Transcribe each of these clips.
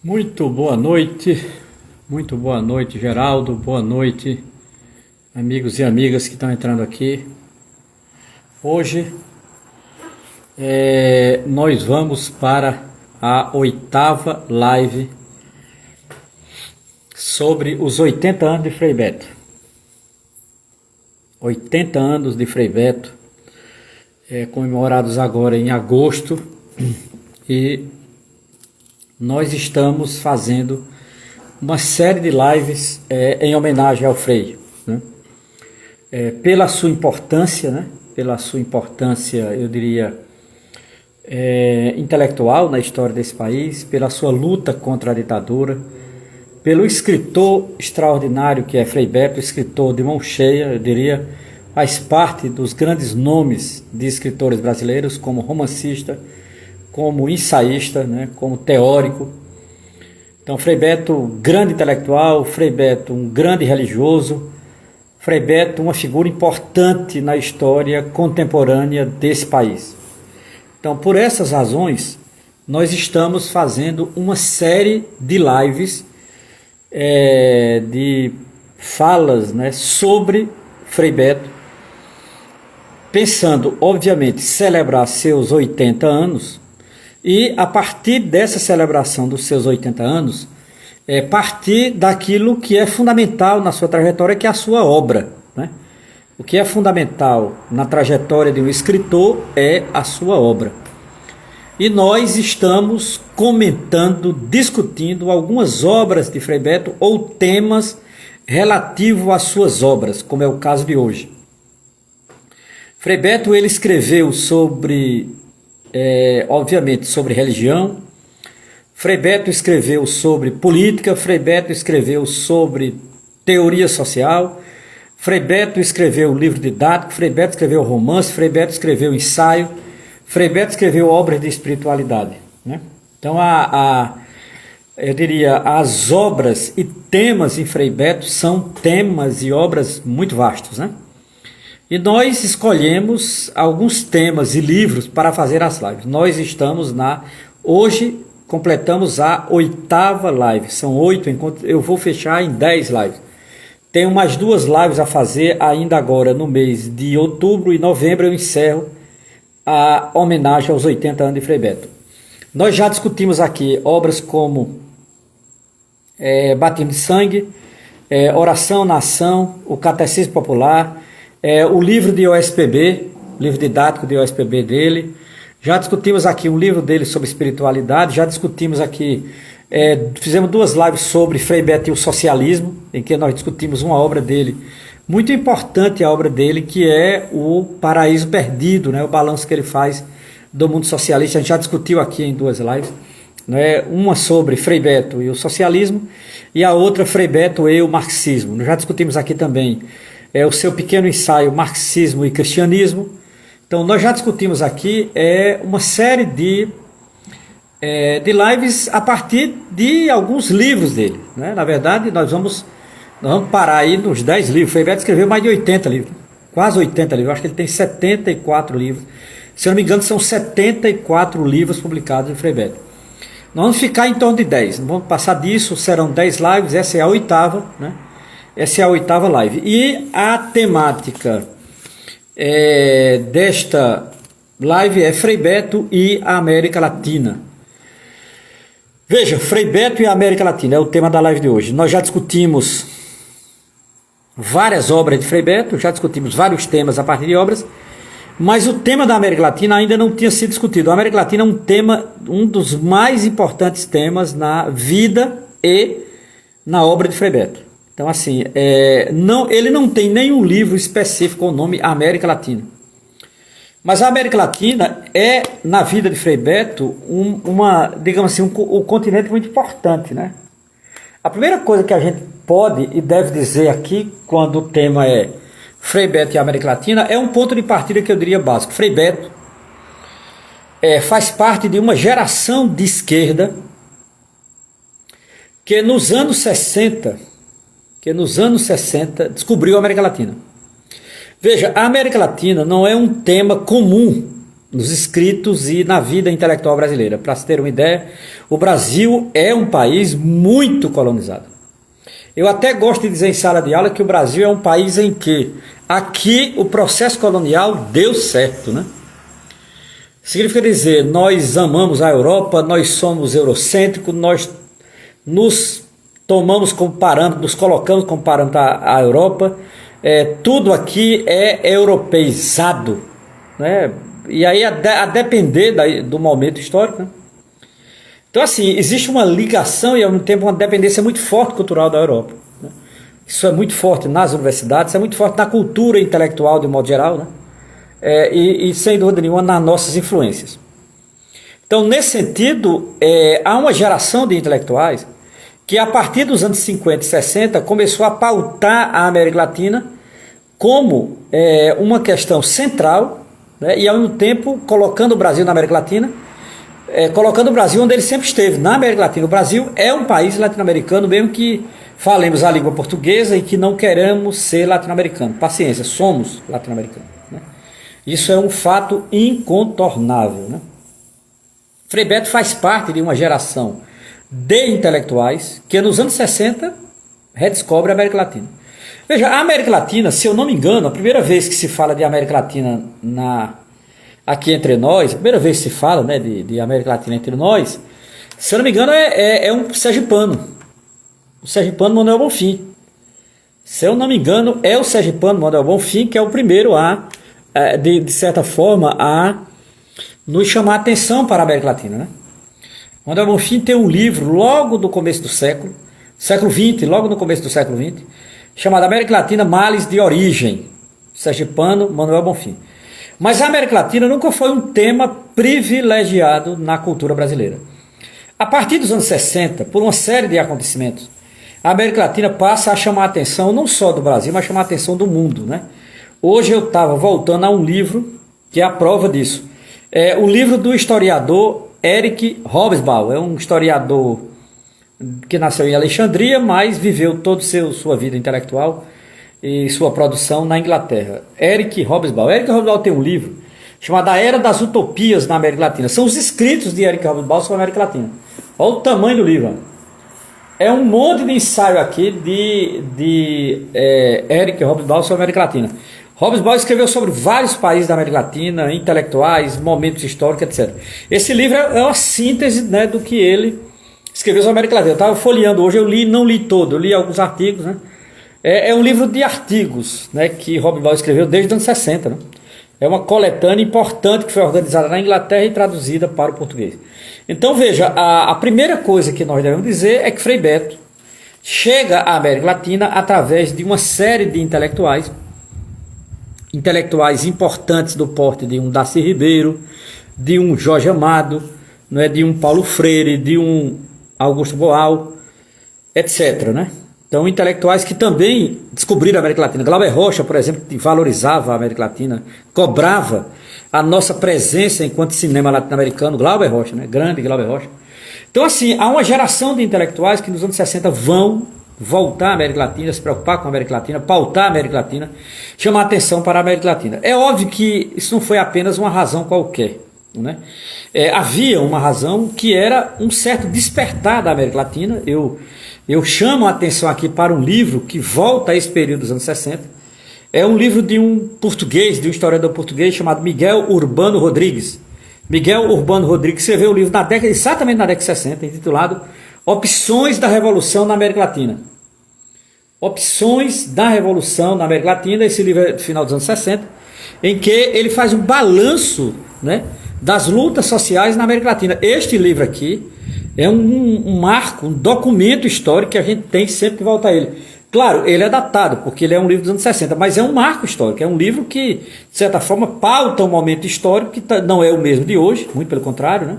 Muito boa noite, Geraldo, boa noite, amigos e amigas que estão entrando aqui. Hoje nós vamos para a 8ª live sobre os 80 anos de Frei Beto. 80 anos de Frei Beto, comemorados agora em agosto, e nós estamos fazendo uma série de lives em homenagem ao Frei, né? Pela sua importância, né? Pela sua importância, eu diria, intelectual na história desse país, pela sua luta contra a ditadura, pelo escritor extraordinário que é Frei Beto, escritor de mão cheia, eu diria, faz parte dos grandes nomes de escritores brasileiros, como romancista, como ensaísta, né, como teórico. Então, Frei Beto, grande intelectual, Frei Beto, um grande religioso, Frei Beto, uma figura importante na história contemporânea desse país. Então, por essas razões, nós estamos fazendo uma série de lives, de falas, né, sobre Frei Beto, pensando, obviamente, celebrar seus 80 anos, e a partir dessa celebração dos seus 80 anos, partir daquilo que é fundamental na sua trajetória, que é a sua obra, né? O que é fundamental na trajetória de um escritor é a sua obra. E nós estamos comentando, discutindo algumas obras de Frei Beto ou temas relativos às suas obras, como é o caso de hoje. Frei Beto, ele escreveu sobre, obviamente, sobre religião. Frei Beto escreveu sobre política. Frei Beto escreveu sobre teoria social. Frei Beto escreveu livro didático. Frei Beto escreveu romance. Frei Beto escreveu ensaio. Frei Beto escreveu obras de espiritualidade, né? Então, eu diria, as obras e temas em Frei Beto são temas e obras muito vastos, né? E nós escolhemos alguns temas e livros para fazer as lives. Nós estamos hoje completamos a 8ª live. São 8, enquanto eu vou fechar em 10 lives. Tenho mais 2 lives a fazer ainda agora no mês de outubro e novembro eu encerro a homenagem aos 80 anos de Frei Beto. Nós já discutimos aqui obras como Batismo de Sangue, Oração na Ação, o Catecismo Popular, o livro de OSPB, livro didático de OSPB dele. Já discutimos aqui um livro dele sobre espiritualidade. Já discutimos aqui, fizemos 2 lives sobre Frei Beto e o socialismo, em que nós discutimos uma obra dele, muito importante a obra dele, que é o Paraíso Perdido, né? O balanço que ele faz do mundo socialista. A gente já discutiu aqui em 2 lives, né? Uma sobre Frei Beto e o socialismo, e a outra Frei Beto e o marxismo. Nós já discutimos aqui também o seu pequeno ensaio Marxismo e Cristianismo. Então nós já discutimos aqui uma série de lives a partir de alguns livros dele, né? Na verdade nós vamos parar aí nos 10 livros. Frei Beto escreveu mais de 80 livros, quase 80 livros, acho que ele tem 74 livros, se eu não me engano são 74 livros publicados em Frei Beto. Nós vamos ficar em torno de 10, não vamos passar disso, serão 10 lives, essa é a 8ª, né? Essa é a 8ª live. E a temática desta live é Frei Beto e a América Latina. Veja, Frei Beto e a América Latina é o tema da live de hoje. Nós já discutimos várias obras de Frei Beto, já discutimos vários temas a partir de obras, mas o tema da América Latina ainda não tinha sido discutido. A América Latina é um dos mais importantes temas na vida e na obra de Frei Beto. Então, assim, ele não tem nenhum livro específico com o nome América Latina. Mas a América Latina na vida de Frei Beto, digamos assim, um continente muito importante, né? A primeira coisa que a gente pode e deve dizer aqui, quando o tema é Frei Beto e a América Latina, é um ponto de partida que eu diria básico. Frei Beto faz parte de uma geração de esquerda que nos anos 60 descobriu a América Latina. Veja, a América Latina não é um tema comum nos escritos e na vida intelectual brasileira. Para se ter uma ideia, o Brasil é um país muito colonizado. Eu até gosto de dizer em sala de aula que o Brasil é um país em que aqui o processo colonial deu certo, né? Significa dizer, nós amamos a Europa, nós somos eurocêntricos, nós nos tomamos como parâmetro, nos colocamos como parâmetro à Europa, tudo aqui é europeizado, né? E aí a depender do momento histórico, né? Então assim, existe uma ligação e ao mesmo tempo uma dependência muito forte cultural da Europa, né? Isso é muito forte nas universidades, isso é muito forte na cultura intelectual de modo geral, né? E sem dúvida nenhuma nas nossas influências. Então nesse sentido, há uma geração de intelectuais que a partir dos anos 50 e 60 começou a pautar a América Latina como uma questão central, né, e ao mesmo tempo colocando o Brasil na América Latina, colocando o Brasil onde ele sempre esteve, na América Latina. O Brasil é um país latino-americano, mesmo que falemos a língua portuguesa e que não queremos ser latino-americano. Paciência, somos latino-americanos, né? Isso é um fato incontornável, né? Frei Beto faz parte de uma geração de intelectuais que nos anos 60 redescobre a América Latina. Veja, a América Latina, se eu não me engano, a primeira vez que se fala de América Latina aqui entre nós, a primeira vez que se fala, né, de América Latina entre nós, se eu não me engano é um sergipano, o sergipano Manuel Bonfim. Se eu não me engano é o sergipano Manuel Bonfim que é o primeiro de certa forma, a nos chamar a atenção para a América Latina, né? Manuel Bonfim tem um livro logo do começo do século XX, logo no começo do século XX, chamado América Latina, Males de Origem, sergipano Manuel Bonfim. Mas a América Latina nunca foi um tema privilegiado na cultura brasileira. A partir dos anos 60, por uma série de acontecimentos, a América Latina passa a chamar a atenção não só do Brasil, mas chamar a atenção do mundo, né? Hoje eu estava voltando a um livro que é a prova disso. É o livro do historiador Eric Hobsbawm, é um historiador que nasceu em Alexandria, mas viveu toda sua vida intelectual e sua produção na Inglaterra. Eric Hobsbawm tem um livro chamado A Era das Utopias na América Latina. São os escritos de Eric Hobsbawm sobre a América Latina. Olha o tamanho do livro. É um monte de ensaio aqui de Eric Hobsbawm sobre a América Latina. Hobsbawm escreveu sobre vários países da América Latina, intelectuais, momentos históricos, etc. Esse livro é uma síntese, né, do que ele escreveu sobre a América Latina. Eu estava folheando hoje, não li todo, eu li alguns artigos, né? É um livro de artigos, né, que Hobsbawm escreveu desde os anos 60. Né? É uma coletânea importante que foi organizada na Inglaterra e traduzida para o português. Então veja, a primeira coisa que nós devemos dizer é que Frei Beto chega à América Latina através de uma série de intelectuais importantes do porte de um Darcy Ribeiro, de um Jorge Amado, né, de um Paulo Freire, de um Augusto Boal, etc. Né? Então, intelectuais que também descobriram a América Latina. Glauber Rocha, por exemplo, que valorizava a América Latina, cobrava a nossa presença enquanto cinema latino-americano. Glauber Rocha, né? Grande Glauber Rocha. Então, assim, há uma geração de intelectuais que nos anos 60 vão voltar à América Latina, se preocupar com a América Latina, pautar a América Latina, chamar atenção para a América Latina. É óbvio que isso não foi apenas uma razão qualquer, né? Havia uma razão que era um certo despertar da América Latina. Eu chamo a atenção aqui para um livro que volta a esse período dos anos 60. É um livro de um português, de um historiador português chamado Miguel Urbano Rodrigues. Miguel Urbano Rodrigues escreveu um livro exatamente na década de 60, intitulado Opções da Revolução na América Latina. Opções da Revolução na América Latina, esse livro é do final dos anos 60, em que ele faz um balanço, né, das lutas sociais na América Latina. Este livro aqui é um marco, um documento histórico que a gente tem sempre que voltar a ele. Claro, ele é datado, porque ele é um livro dos anos 60, mas é um marco histórico, é um livro que, de certa forma, pauta um momento histórico que não é o mesmo de hoje, muito pelo contrário, né?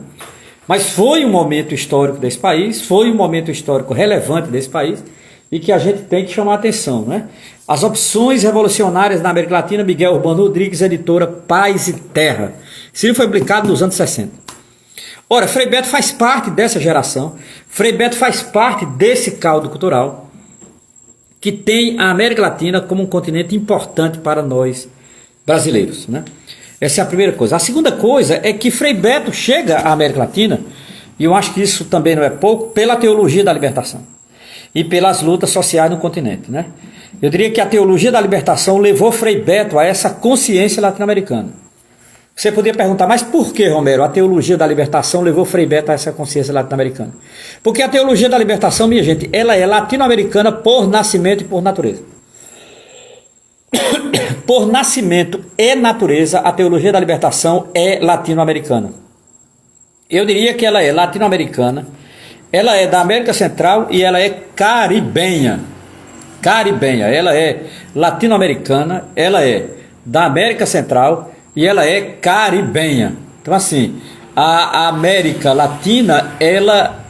Mas foi um momento histórico desse país, foi um momento histórico relevante desse país e que a gente tem que chamar a atenção, né? As opções revolucionárias na América Latina, Miguel Urbano Rodrigues, editora Paz e Terra. Esse livro foi publicado nos anos 60. Ora, Frei Beto faz parte dessa geração, Frei Beto faz parte desse caldo cultural que tem a América Latina como um continente importante para nós brasileiros, né? Essa é a primeira coisa. A segunda coisa é que Frei Beto chega à América Latina, e eu acho que isso também não é pouco, pela teologia da libertação e pelas lutas sociais no continente, né? Eu diria que a teologia da libertação levou Frei Beto a essa consciência latino-americana. Você poderia perguntar, mas por que, Romero, a teologia da libertação levou Frei Beto a essa consciência latino-americana? Porque a teologia da libertação, minha gente, ela é latino-americana por nascimento e por natureza. Por nascimento e natureza, a teologia da libertação é latino-americana. Eu diria que ela é latino-americana, ela é da América Central e ela é caribenha. Caribenha, ela é latino-americana, ela é da América Central e ela é caribenha. Então assim, a América Latina, ela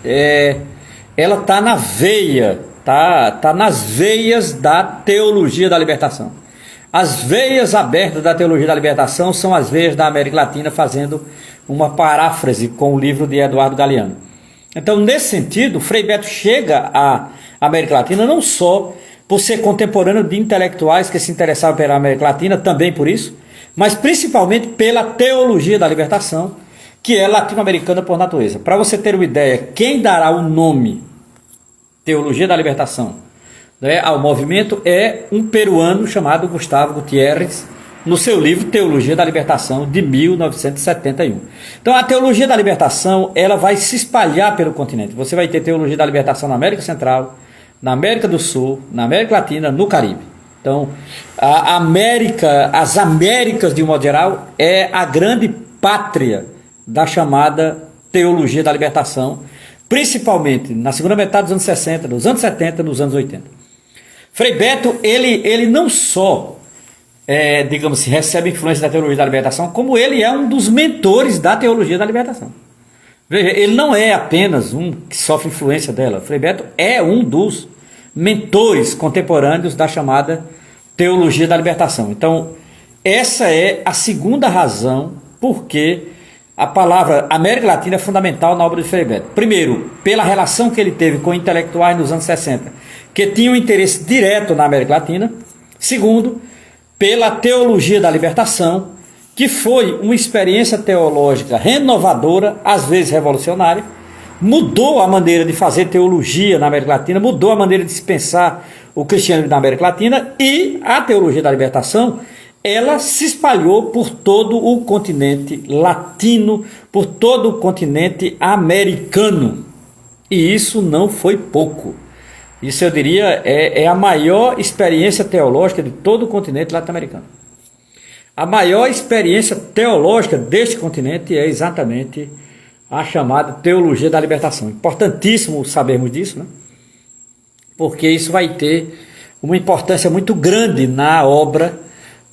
tá na veia, tá nas veias da teologia da libertação. As veias abertas da teologia da libertação são as veias da América Latina, fazendo uma paráfrase com o livro de Eduardo Galeano. Então, nesse sentido, Frei Beto chega à América Latina não só por ser contemporâneo de intelectuais que se interessavam pela América Latina, também por isso, mas principalmente pela teologia da libertação, que é latino-americana por natureza. Para você ter uma ideia, quem dará o nome teologia da libertação, né, ao movimento é um peruano chamado Gustavo Gutiérrez, no seu livro Teologia da Libertação, de 1971. Então a teologia da libertação, ela vai se espalhar pelo continente. Você vai ter teologia da libertação na América Central, na América do Sul, na América Latina, no Caribe. Então a América, as Américas de um modo geral, é a grande pátria da chamada teologia da libertação, principalmente na segunda metade dos anos 60, nos anos 70, nos anos 80. Frei Beto, ele não só, digamos assim, recebe influência da teologia da libertação, como ele é um dos mentores da teologia da libertação. Veja, ele não é apenas um que sofre influência dela. Frei Beto é um dos mentores contemporâneos da chamada teologia da libertação. Então, essa é a segunda razão por que a palavra América Latina é fundamental na obra de Frei Beto. Primeiro, pela relação que ele teve com intelectuais nos anos 60, que tinham interesse direto na América Latina. Segundo, pela teologia da libertação, que foi uma experiência teológica renovadora, às vezes revolucionária, mudou a maneira de fazer teologia na América Latina, mudou a maneira de se pensar o cristianismo na América Latina, e a teologia da libertação, ela se espalhou por todo o continente latino, por todo o continente americano. E isso não foi pouco. Isso, eu diria, é a maior experiência teológica de todo o continente latino-americano. A maior experiência teológica deste continente é exatamente a chamada teologia da libertação. Importantíssimo sabermos disso, né? Porque isso vai ter uma importância muito grande na obra,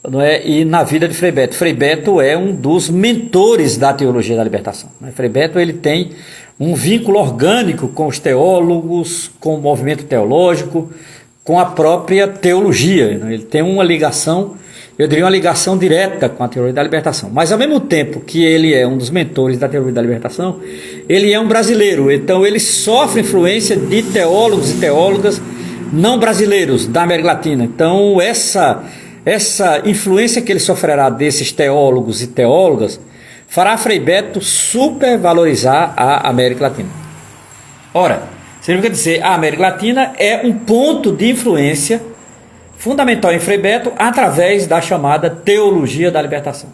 não é, e na vida de Frei Beto. Frei Beto é um dos mentores da teologia da libertação, né? Frei Beto, ele tem um vínculo orgânico com os teólogos, com o movimento teológico, com a própria teologia, né? Ele tem uma ligação, eu diria uma ligação direta com a teologia da libertação. Mas ao mesmo tempo que ele é um dos mentores da teologia da libertação, ele é um brasileiro, então ele sofre influência de teólogos e teólogas não brasileiros da América Latina. Então essa influência que ele sofrerá desses teólogos e teólogas fará Frei Beto supervalorizar a América Latina. Ora, significa dizer, a América Latina é um ponto de influência fundamental em Frei Beto através da chamada teologia da libertação.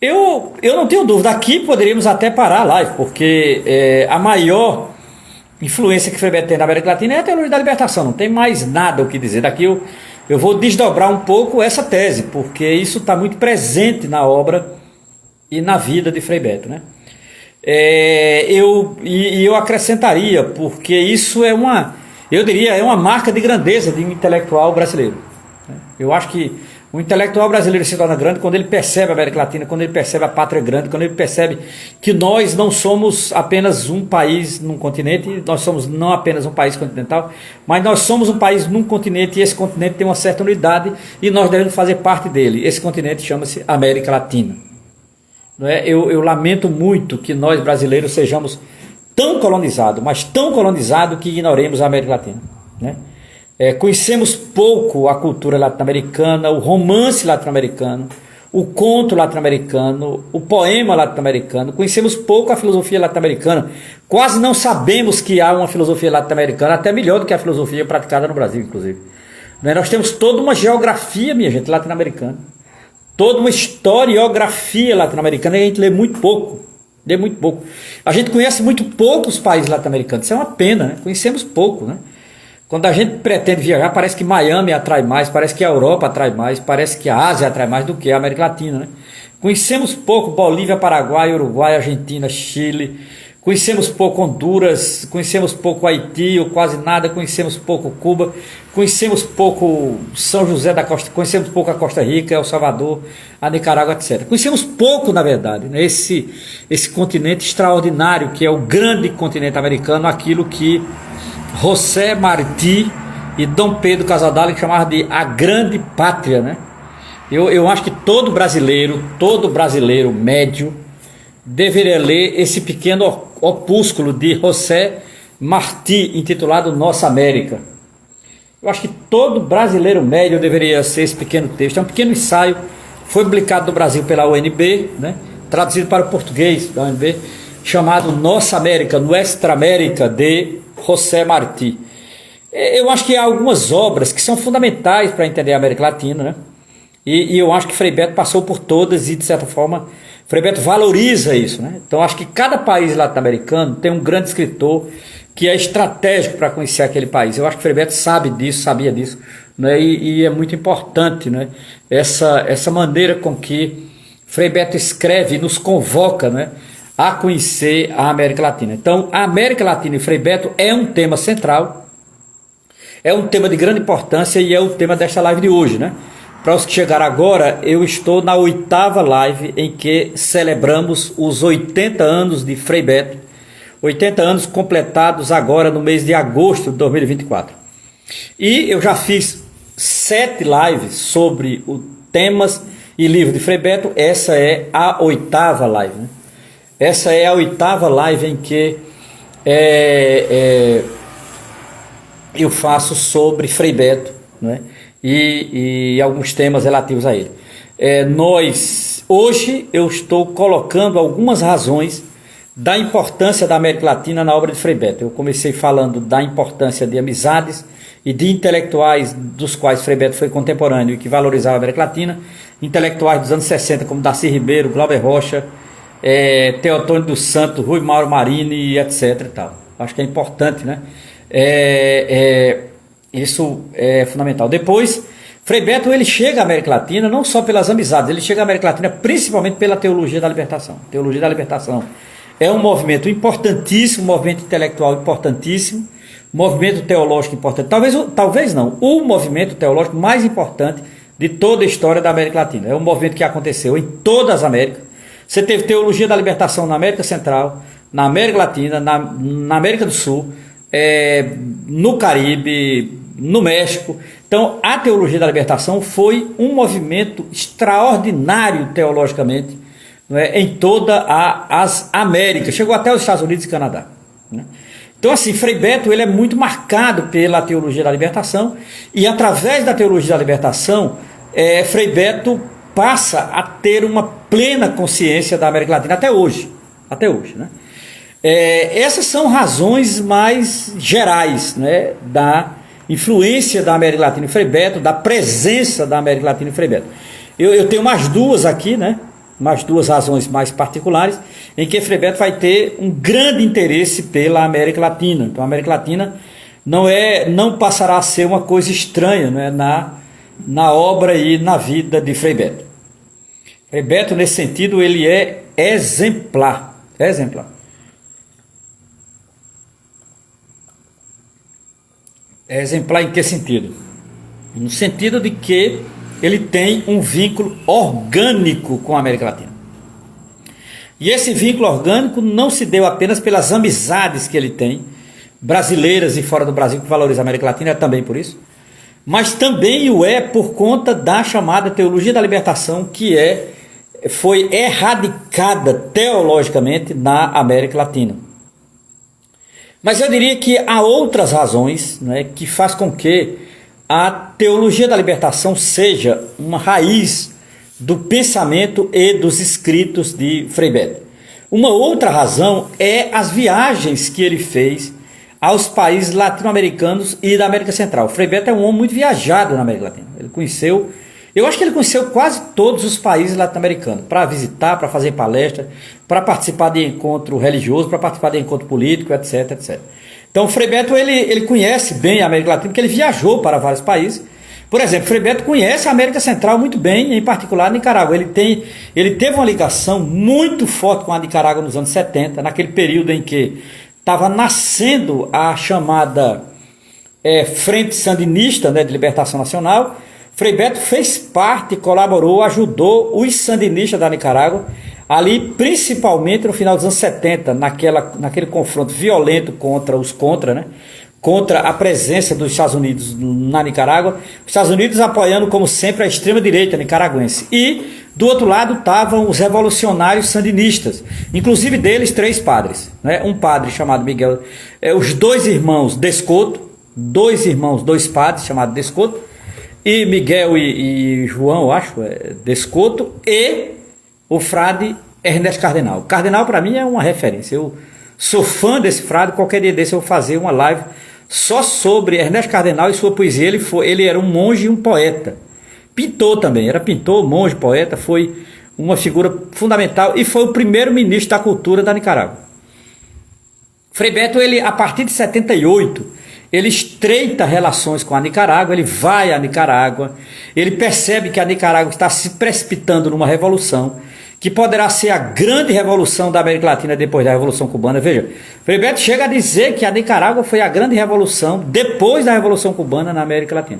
Eu não tenho dúvida, aqui poderíamos até parar a live, porque a maior influência que Frei Beto tem na América Latina é a teologia da libertação, não tem mais nada o que dizer. Daqui eu vou desdobrar um pouco essa tese, porque isso está muito presente na obra e na vida de Frei Beto, né? Eu acrescentaria, porque isso eu diria, é uma marca de grandeza de um intelectual brasileiro. Eu acho que o intelectual brasileiro se torna grande quando ele percebe a América Latina, quando ele percebe a pátria grande, quando ele percebe que nós não somos apenas um país num continente, nós somos não apenas um país continental, mas nós somos um país num continente, e esse continente tem uma certa unidade e nós devemos fazer parte dele. Esse continente chama-se América Latina. Não é? Eu lamento muito que nós brasileiros sejamos tão colonizados, mas tão colonizados que ignoremos a América Latina, né? Conhecemos pouco a cultura latino-americana, o romance latino-americano, o conto latino-americano, o poema latino-americano, conhecemos pouco a filosofia latino-americana, quase não sabemos que há uma filosofia latino-americana, até melhor do que a filosofia praticada no Brasil, inclusive. Nós temos toda uma geografia, minha gente, latino-americana, toda uma historiografia latino-americana, e a gente lê muito pouco. Lê muito pouco. A gente conhece muito pouco os países latino-americanos, isso é uma pena, né? Conhecemos pouco, né? Quando a gente pretende viajar, parece que Miami atrai mais, parece que a Europa atrai mais, parece que a Ásia atrai mais do que a América Latina, né? Conhecemos pouco Bolívia, Paraguai, Uruguai, Argentina, Chile, conhecemos pouco Honduras, conhecemos pouco Haiti, ou quase nada, conhecemos pouco Cuba, conhecemos pouco São José da Costa, conhecemos pouco a Costa Rica, El Salvador, a Nicarágua, etc. Conhecemos pouco, na verdade, né? Esse continente extraordinário que é o grande continente americano, aquilo que José Martí e Dom Pedro Casadei chamavam de a grande pátria, né? Eu acho que todo brasileiro médio deveria ler esse pequeno opúsculo de José Martí, intitulado Nossa América. Eu acho que todo brasileiro médio deveria ser esse pequeno texto. É um pequeno ensaio, foi publicado no Brasil pela UNB, né? Traduzido para o português da UNB, chamado Nossa América, Nuestra América, de José Martí. Eu acho que há algumas obras que são fundamentais para entender a América Latina, né? E eu acho que Frei Beto passou por todas e, de certa forma, Frei Beto valoriza isso, né? Então, acho que cada país latino-americano tem um grande escritor que é estratégico para conhecer aquele país. Eu acho que Frei Beto sabe disso, sabia disso, né? E é muito importante, né? Essa maneira com que Frei Beto escreve e nos convoca, né, a conhecer a América Latina. Então, a América Latina e Frei Beto é um tema central, é um tema de grande importância e é o tema desta live de hoje, né? Para os que chegaram agora, eu estou na 8ª live em que celebramos os 80 anos de Frei Beto, 80 anos completados agora no mês de agosto de 2024. E eu já fiz 7 lives sobre os temas e livros de Frei Beto, essa é a 8ª live, né? Essa é a 8ª live em que eu faço sobre Frei Beto, né? E alguns temas relativos a ele. Hoje eu estou colocando algumas razões da importância da América Latina na obra de Frei Beto. Eu comecei falando da importância de amizades e de intelectuais dos quais Frei Beto foi contemporâneo e que valorizavam a América Latina, intelectuais dos anos 60 como Darcy Ribeiro, Glauber Rocha, Teotônio dos Santos, Rui Mauro Marini, etc. E tal. Acho que é importante, né? Isso é fundamental. Depois, Frei Beto ele chega à América Latina não só pelas amizades, ele chega à América Latina principalmente pela teologia da libertação. A teologia da libertação é um movimento importantíssimo, um movimento intelectual importantíssimo, um movimento teológico importante. Talvez não, o movimento teológico mais importante de toda a história da América Latina. É um movimento que aconteceu em todas as Américas. Você teve teologia da libertação na América Central, na América Latina, na América do Sul, no Caribe, no México. Então, a teologia da libertação foi um movimento extraordinário teologicamente, não é, em todas as Américas. Chegou até os Estados Unidos e Canadá, né? Então, assim, Frei Beto ele é muito marcado pela teologia da libertação e, através da teologia da libertação, Frei Beto passa a ter uma plena consciência da América Latina até hoje, né? Essas são razões mais gerais, né, da influência da América Latina em Frei Beto, da presença da América Latina em Frei Beto. Eu tenho mais duas aqui, né, mais duas razões mais particulares, em que Frei Beto vai ter um grande interesse pela América Latina. Então a América Latina não passará a ser uma coisa estranha, né, na obra e na vida de Frei Beto. Frei Beto, nesse sentido, ele é exemplar. Exemplar em que sentido? No sentido de que ele tem um vínculo orgânico com a América Latina. E esse vínculo orgânico não se deu apenas pelas amizades que ele tem, brasileiras e fora do Brasil, que valorizam a América Latina, é também por isso, mas também o é por conta da chamada teologia da libertação, que foi erradicada teologicamente na América Latina. Mas eu diria que há outras razões, né, que faz com que a teologia da libertação seja uma raiz do pensamento e dos escritos de Frei Beto. Uma outra razão é as viagens que ele fez aos países latino-americanos e da América Central. Frei Beto é um homem muito viajado na América Latina. Ele conheceu, eu acho que ele conheceu quase todos os países latino-americanos, para visitar, para fazer palestra, para participar de encontro religioso, para participar de encontro político, etc, etc. Então, Frei Beto, ele conhece bem a América Latina, porque ele viajou para vários países. Por exemplo, Frei Beto conhece a América Central muito bem, em particular a Nicarágua. Ele teve uma ligação muito forte com a Nicarágua nos anos 70, naquele período em que estava nascendo a chamada Frente Sandinista, né, de Libertação Nacional. Frei Beto fez parte, colaborou, ajudou os sandinistas da Nicarágua, ali principalmente no final dos anos 70, naquele confronto violento contra os né? Contra a presença dos Estados Unidos na Nicarágua, os Estados Unidos apoiando, como sempre, a extrema-direita nicaragüense. E, do outro lado, estavam os revolucionários sandinistas, inclusive deles 3 padres. Né? Um padre chamado Miguel, os 2 irmãos Descoto, 2 padres chamados Descoto, e Miguel e João, eu acho, Descoto, e o frade Ernesto Cardenal. Cardenal, para mim, é uma referência. Eu sou fã desse frade, qualquer dia desse eu vou fazer uma live só sobre Ernesto Cardenal e sua poesia. Ele era um monge e um poeta. Pintor também, era pintor, monge, poeta, foi uma figura fundamental e foi o primeiro ministro da cultura da Nicarágua. Frei Beto, a partir de 78, ele estreita relações com a Nicarágua, ele vai à Nicarágua, ele percebe que a Nicarágua está se precipitando numa revolução, que poderá ser a grande revolução da América Latina depois da Revolução Cubana. Veja, Frei Beto chega a dizer que a Nicarágua foi a grande revolução depois da Revolução Cubana na América Latina.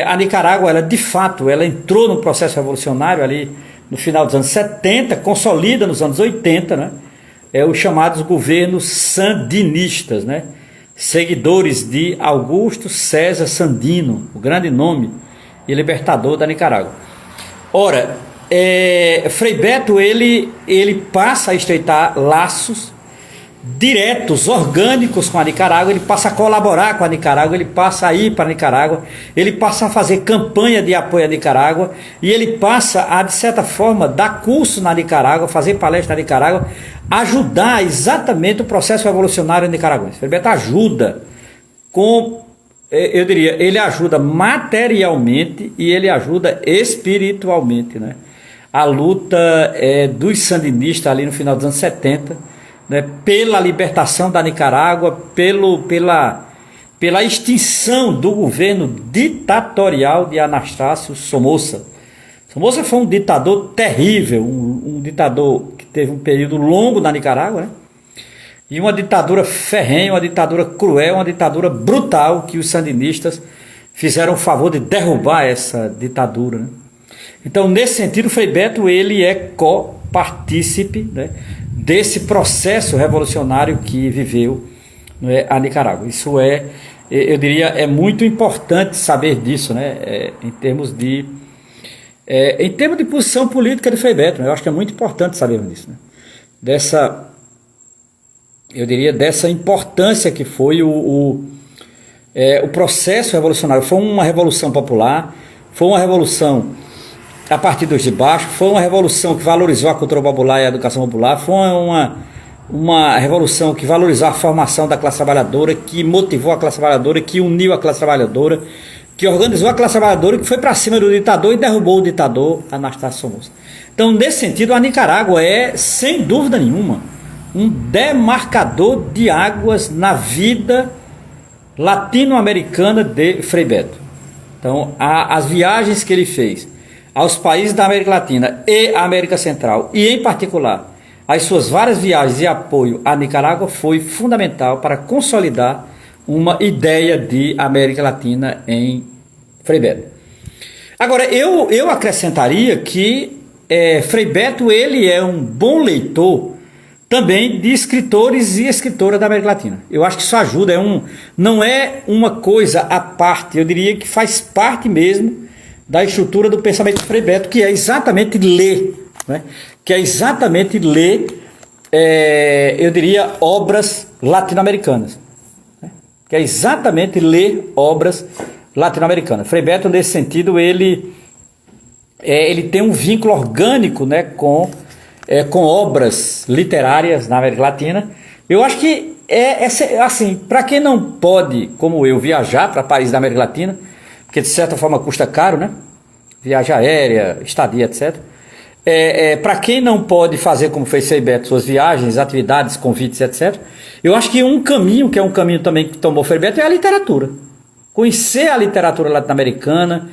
A Nicarágua, ela de fato, ela entrou num processo revolucionário ali no final dos anos 70, consolida nos anos 80, né? Os chamados governos sandinistas, né? Seguidores de Augusto César Sandino, o grande nome e libertador da Nicarágua. Ora, Frei Beto, ele passa a estreitar laços diretos, orgânicos com a Nicarágua, ele passa a colaborar com a Nicarágua, ele passa a ir para a Nicarágua, ele passa a fazer campanha de apoio à Nicarágua, e ele passa a, de certa forma, dar curso na Nicarágua, fazer palestra na Nicarágua, ajudar exatamente o processo revolucionário nicaragüense. Frei Beto ajuda eu diria, ele ajuda materialmente e ele ajuda espiritualmente, né? A luta dos sandinistas ali no final dos anos 70, né, pela libertação da Nicarágua, pela extinção do governo ditatorial de Anastácio Somoza. Somoza foi um ditador terrível, um ditador que teve um período longo na Nicarágua, né? E uma ditadura ferrenha, uma ditadura cruel, uma ditadura brutal, que os sandinistas fizeram o favor de derrubar essa ditadura, né? Então, nesse sentido, Frei Beto, ele é copartícipe, né, desse processo revolucionário que viveu, né, a Nicarágua. Isso eu diria, é muito importante saber disso, né, em termos de posição política de Frei Beto, né? Eu acho que é muito importante sabermos disso, né? Dessa importância que foi o processo revolucionário. Foi uma revolução popular, foi uma revolução a partir dos de baixo, foi uma revolução que valorizou a cultura popular e a educação popular, foi uma revolução que valorizou a formação da classe trabalhadora, que motivou a classe trabalhadora, que uniu a classe trabalhadora, que organizou a classe trabalhadora, que foi para cima do ditador e derrubou o ditador Anastácio Somoza. Então, nesse sentido, a Nicarágua é, sem dúvida nenhuma, um demarcador de águas na vida latino-americana de Frei Beto. Então, as viagens que ele fez aos países da América Latina e América Central, e em particular as suas várias viagens de apoio à Nicarágua, foi fundamental para consolidar uma ideia de América Latina em Frei Beto. Agora, eu acrescentaria que Frei Beto, ele é um bom leitor também de escritores e escritoras da América Latina. Eu acho que isso ajuda, não é uma coisa à parte, eu diria que faz parte mesmo da estrutura do pensamento de Frei Beto, que é exatamente ler, né? Que é exatamente ler, eu diria, obras latino-americanas, né? Que é exatamente ler obras latino-americanas. Frei Beto, nesse sentido, ele ele tem um vínculo orgânico, né, com obras literárias na América Latina. Eu acho que assim, para quem não pode, como eu, viajar para países da América Latina, porque de certa forma custa caro, né? Viagem aérea, estadia, etc. Para quem não pode fazer, como fez Frei Beto, suas viagens, atividades, convites, etc. Eu acho que um caminho, que é um caminho também que tomou Frei Beto, é a literatura. Conhecer a literatura latino-americana,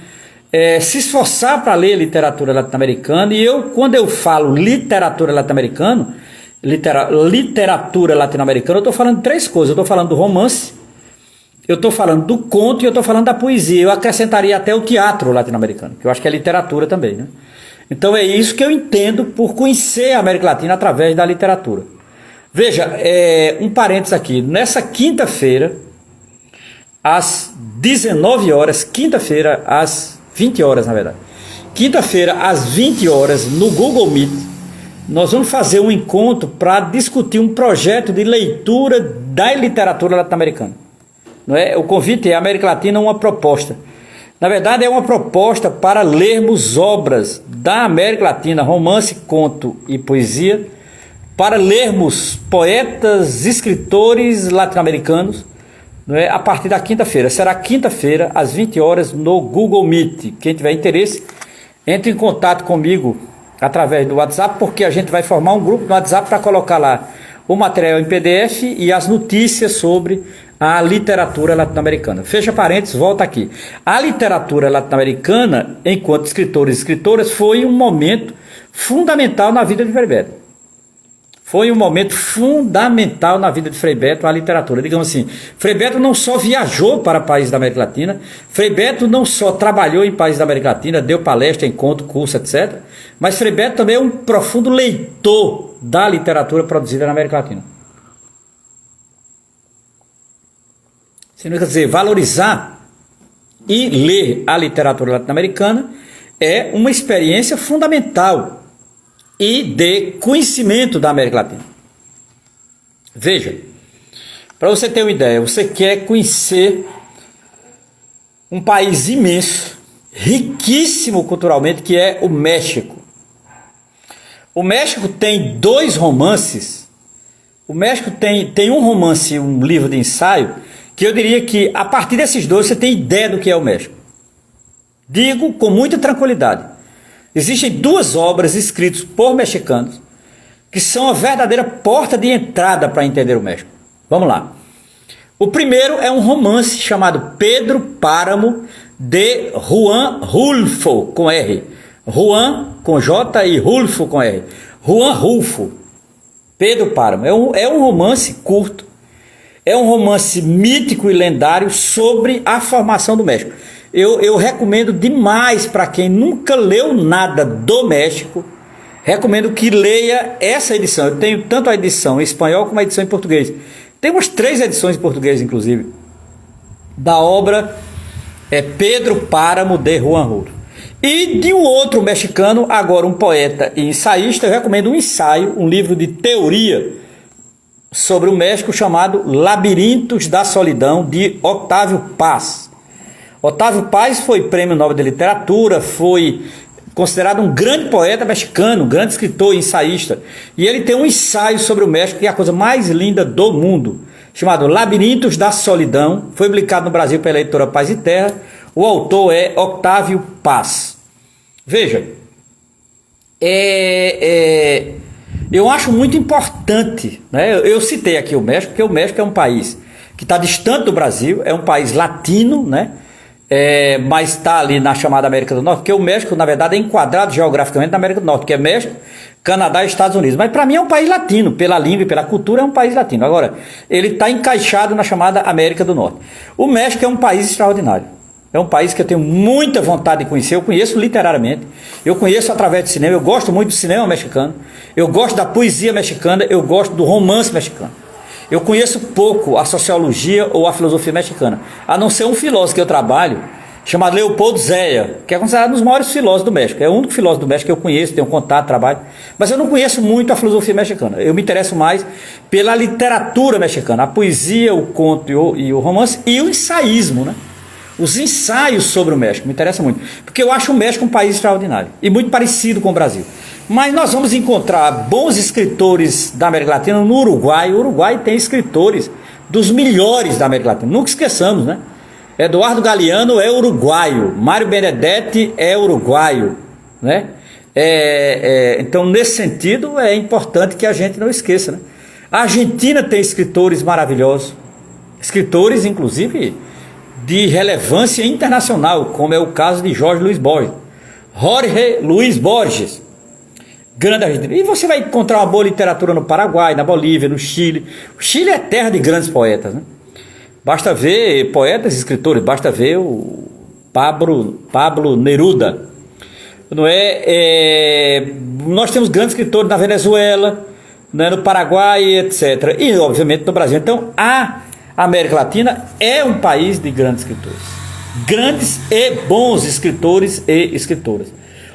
se esforçar para ler literatura latino-americana. E quando eu falo literatura latino-americana, literatura latino-americana, eu estou falando de três coisas. Eu estou falando do romance, eu estou falando do conto e eu estou falando da poesia. Eu acrescentaria até o teatro latino-americano, que eu acho que é literatura também, né? Então é isso que eu entendo por conhecer a América Latina através da literatura. Veja, um parênteses aqui. Nessa quinta-feira, às 19 horas, quinta-feira às 20 horas, na verdade. Quinta-feira às 20 horas, no Google Meet, nós vamos fazer um encontro para discutir um projeto de leitura da literatura latino-americana. Não é? O convite é América Latina, uma proposta. Na verdade, é uma proposta para lermos obras da América Latina, romance, conto e poesia, para lermos poetas, escritores latino-americanos, não é? A partir da quinta-feira. Será quinta-feira, às 20 horas, no Google Meet. Quem tiver interesse, entre em contato comigo através do WhatsApp, porque a gente vai formar um grupo no WhatsApp para colocar lá o material em PDF e as notícias sobre a literatura latino-americana. Fecha parênteses, volta aqui. A literatura latino-americana, enquanto escritores e escritoras, foi um momento fundamental na vida de Frei Beto. Foi um momento fundamental na vida de Frei Beto, a literatura. Digamos assim, Frei Beto não só viajou para países da América Latina, Frei Beto não só trabalhou em países da América Latina, deu palestra, encontro, curso, etc., mas Frei Beto também é um profundo leitor da literatura produzida na América Latina. Quer dizer, valorizar e ler a literatura latino-americana é uma experiência fundamental e de conhecimento da América Latina. Veja, para você ter uma ideia, você quer conhecer um país imenso, riquíssimo culturalmente, que é o México. O México tem 2 romances. O México tem um romance, um livro de ensaio, que eu diria que a partir desses 2 você tem ideia do que é o México. Digo com muita tranquilidade. Existem 2 obras escritas por mexicanos que são a verdadeira porta de entrada para entender o México. Vamos lá. O primeiro é um romance chamado Pedro Páramo, de Juan Rulfo, com R. Juan com J e Rulfo com R. Juan Rulfo. Pedro Páramo. É um romance curto. É um romance mítico e lendário sobre a formação do México. Eu recomendo demais para quem nunca leu nada do México, recomendo que leia essa edição. Eu tenho tanto a edição em espanhol como a edição em português. Tem umas 3 edições em português, inclusive, da obra Pedro Páramo, de Juan Rulfo. E de um outro mexicano, agora um poeta e ensaísta, eu recomendo um ensaio, um livro de teoria sobre o México chamado Labirintos da Solidão, de Octávio Paz. Otávio Paz foi prêmio Nobel de Literatura, foi considerado um grande poeta mexicano, um grande escritor e ensaísta. E ele tem um ensaio sobre o México, que é a coisa mais linda do mundo, chamado Labirintos da Solidão. Foi publicado no Brasil pela editora Paz e Terra. O autor é Octávio Paz. Veja, eu acho muito importante, né? Eu citei aqui o México, porque o México é um país que está distante do Brasil, é um país latino, né? Mas está ali na chamada América do Norte, porque o México, na verdade, é enquadrado geograficamente na América do Norte, que é México, Canadá e Estados Unidos. Mas para mim é um país latino, pela língua e pela cultura é um país latino. Agora, ele está encaixado na chamada América do Norte. O México é um país extraordinário. É um país que eu tenho muita vontade de conhecer. Eu conheço literariamente, eu conheço através do cinema, eu gosto muito do cinema mexicano, eu gosto da poesia mexicana, eu gosto do romance mexicano. Eu conheço pouco a sociologia ou a filosofia mexicana, a não ser um filósofo que eu trabalho, chamado Leopoldo Zéia, que é considerado um dos maiores filósofos do México. É o único filósofo do México que eu conheço, tenho contato, trabalho, mas eu não conheço muito a filosofia mexicana. Eu me interesso mais pela literatura mexicana, a poesia, o conto e o romance e o ensaísmo, né? os ensaios sobre o México, me interessa muito, porque eu acho o México um país extraordinário e muito parecido com o Brasil. Mas nós vamos encontrar bons escritores da América Latina no Uruguai. O Uruguai tem escritores dos melhores da América Latina, nunca esqueçamos, né? Eduardo Galeano é uruguaio, Mário Benedetti é uruguaio, né? Então, nesse sentido, é importante que a gente não esqueça, né? A Argentina tem escritores maravilhosos, escritores, inclusive, de relevância internacional, como é o caso de Jorge Luiz Borges. Jorge Luiz Borges, grande argentino. E você vai encontrar uma boa literatura no Paraguai, na Bolívia, no Chile. O Chile é terra de grandes poetas, né? Basta ver poetas e escritores, basta ver o Pablo Neruda. Não nós temos grandes escritores na Venezuela, né, no Paraguai, etc. E, obviamente, no Brasil. Então, a América Latina é um país de grandes escritores. Grandes e bons escritores e escritoras.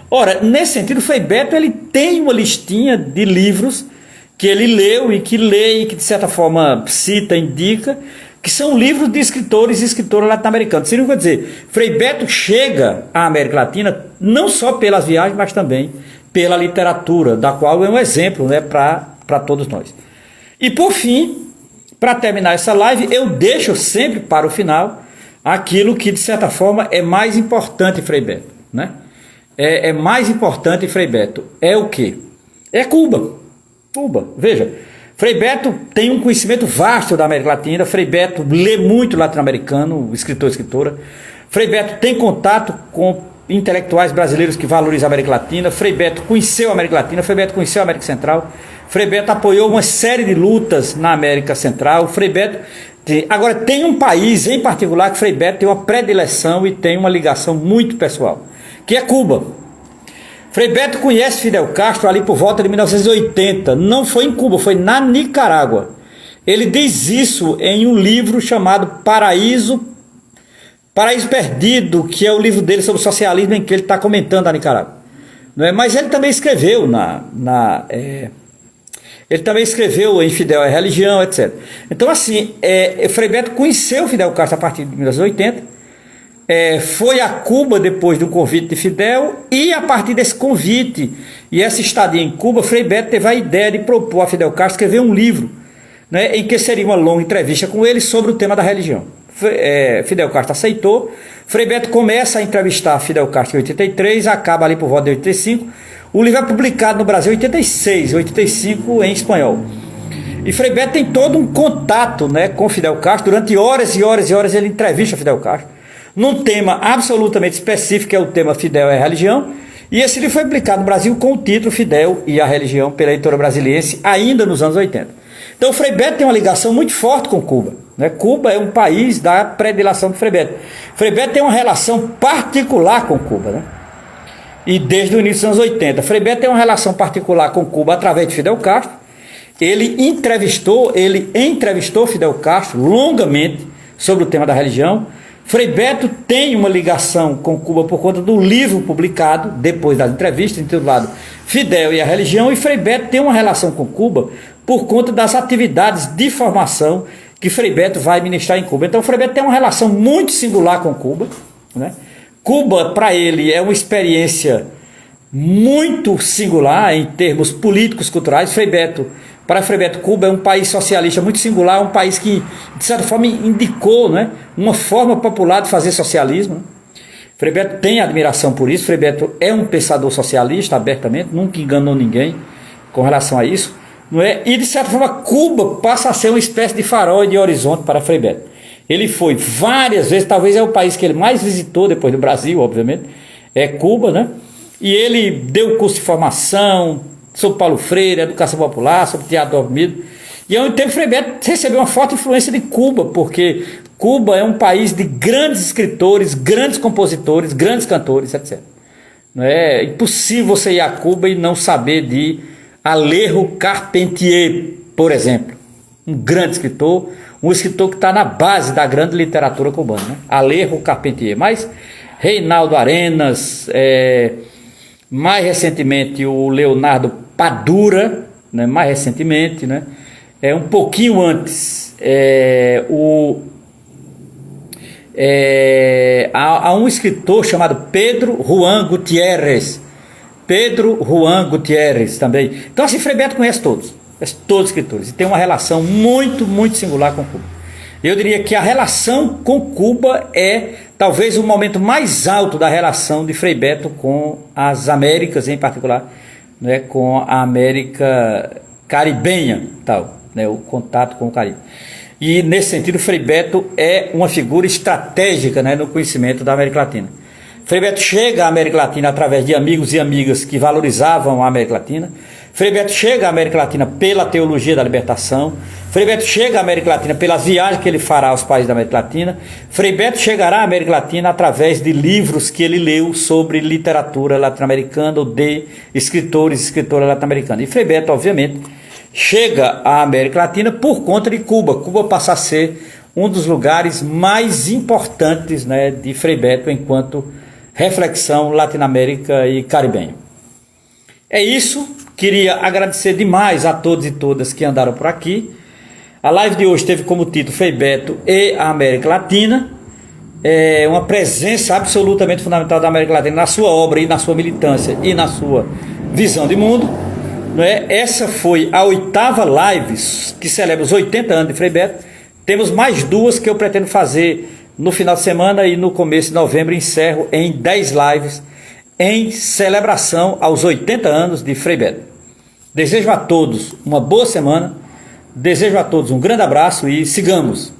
Ora, nesse sentido, o Frei Beto ele tem uma listinha de livros que ele leu e que lê e que, de certa forma, cita, indica, que são livros de escritores e escritoras latino-americanos. Seria o que eu dizer, Frei Beto chega à América Latina não só pelas viagens, mas também pela literatura, da qual é um exemplo, né, para todos nós. E por fim, para terminar essa live, eu deixo sempre para o final aquilo que, de certa forma, é mais importante, Frei Beto, né? É mais importante, Frei Beto, é o quê? É Cuba. Cuba, veja, Frei Beto tem um conhecimento vasto da América Latina. Frei Beto lê muito latino-americano, escritor e escritora. Frei Beto tem contato com intelectuais brasileiros que valorizam a América Latina. Frei Beto conheceu a América Latina, Frei Beto conheceu a América Central. Frei Beto apoiou uma série de lutas na América Central. Frei Beto agora tem um país em particular que Frei Beto tem uma predileção e tem uma ligação muito pessoal, que é Cuba. Frei Beto conhece Fidel Castro ali por volta de 1980, não foi em Cuba, foi na Nicarágua. Ele diz isso em um livro chamado Paraíso Perdido, que é o livro dele sobre o socialismo, em que ele está comentando a Nicarágua. Não é? Mas ele também escreveu ele também escreveu em Fidel e Religião, etc. Então, assim, Frei Beto conheceu Fidel Castro a partir de 1980, foi a Cuba depois do convite de Fidel, e a partir desse convite e essa estadia em Cuba, Frei Beto teve a ideia de propor a Fidel Castro escrever um livro, né, em que seria uma longa entrevista com ele sobre o tema da religião. Fidel Castro aceitou. Frei Beto começa a entrevistar Fidel Castro em 83, acaba ali por volta de 85. O livro é publicado no Brasil em 86, 85 em espanhol. E Frei Beto tem todo um contato, né, com Fidel Castro. Durante horas e horas e horas ele entrevista Fidel Castro num tema absolutamente específico, que é o tema Fidel e a Religião. E esse livro foi publicado no Brasil com o título Fidel e a Religião, pela editora Brasiliense, ainda nos anos 80. Então o Frei Beto tem uma ligação muito forte com Cuba, né? Cuba é um país da predileção do Frei Beto. Frei Beto tem uma relação particular com Cuba, né? E desde o início dos anos 80. Frei Beto tem uma relação particular com Cuba através de Fidel Castro. Ele entrevistou Fidel Castro longamente sobre o tema da religião. Frei Beto tem uma ligação com Cuba por conta do livro publicado depois das entrevistas, intitulado Fidel e a Religião, e Frei Beto tem uma relação com Cuba por conta das atividades de formação que Frei Beto vai ministrar em Cuba. Então Frei Beto tem uma relação muito singular com Cuba, né? Cuba, para ele, é uma experiência muito singular em termos políticos, culturais. Para Frei Beto, Cuba é um país socialista muito singular, um país que, de certa forma, indicou, né, uma forma popular de fazer socialismo, né? Frei Beto tem admiração por isso. Frei Beto é um pensador socialista, abertamente, nunca enganou ninguém com relação a isso, não é? E, de certa forma, Cuba passa a ser uma espécie de farol e de horizonte para Frei Beto. Ele foi várias vezes, talvez é o país que ele mais visitou depois do Brasil, obviamente, é Cuba, né? E ele deu curso de formação sobre Paulo Freire, educação popular, sobre teatro dormido. E ao mesmo tempo Frei Beto recebeu uma forte influência de Cuba, porque Cuba é um país de grandes escritores, grandes compositores, grandes cantores, etc. Não é impossível você ir a Cuba e não saber de Alejo Carpentier, por exemplo. Um grande escritor, um escritor que está na base da grande literatura cubana, né? Alejo Carpentier. Mas Reinaldo Arenas, mais recentemente o Leonardo Padura, né? Mais recentemente, né? Um pouquinho antes, Há um escritor chamado Pedro Juan Gutiérrez. Pedro Juan Gutiérrez também. Então assim, Frei Beto conhece todos os escritores, e tem uma relação muito, muito singular com Cuba. Eu diria que a relação com Cuba é talvez o momento mais alto da relação de Frei Beto com as Américas, em particular, né, com a América caribenha, tal, né, o contato com o Caribe. E nesse sentido, Frei Beto é uma figura estratégica, né, no conhecimento da América Latina. Frei Beto chega à América Latina através de amigos e amigas que valorizavam a América Latina. Frei Beto chega à América Latina pela teologia da libertação. Frei Beto chega à América Latina pelas viagens que ele fará aos países da América Latina. Frei Beto chegará à América Latina através de livros que ele leu sobre literatura latino-americana ou de escritores e escritoras latino-americanas. E Frei Beto, obviamente, chega à América Latina por conta de Cuba. Cuba passa a ser um dos lugares mais importantes, né, de Frei Beto enquanto reflexão latino-américa e caribenha. É isso. Queria agradecer demais a todos e todas que andaram por aqui. A live de hoje teve como título Frei Beto e a América Latina. É uma presença absolutamente fundamental da América Latina na sua obra e na sua militância e na sua visão de mundo. Essa foi a 8ª live que celebra os 80 anos de Frei Beto. Temos mais 2 que eu pretendo fazer no final de semana, e no começo de novembro encerro em 10 lives em celebração aos 80 anos de Frei Beto. Desejo a todos uma boa semana, desejo a todos um grande abraço e sigamos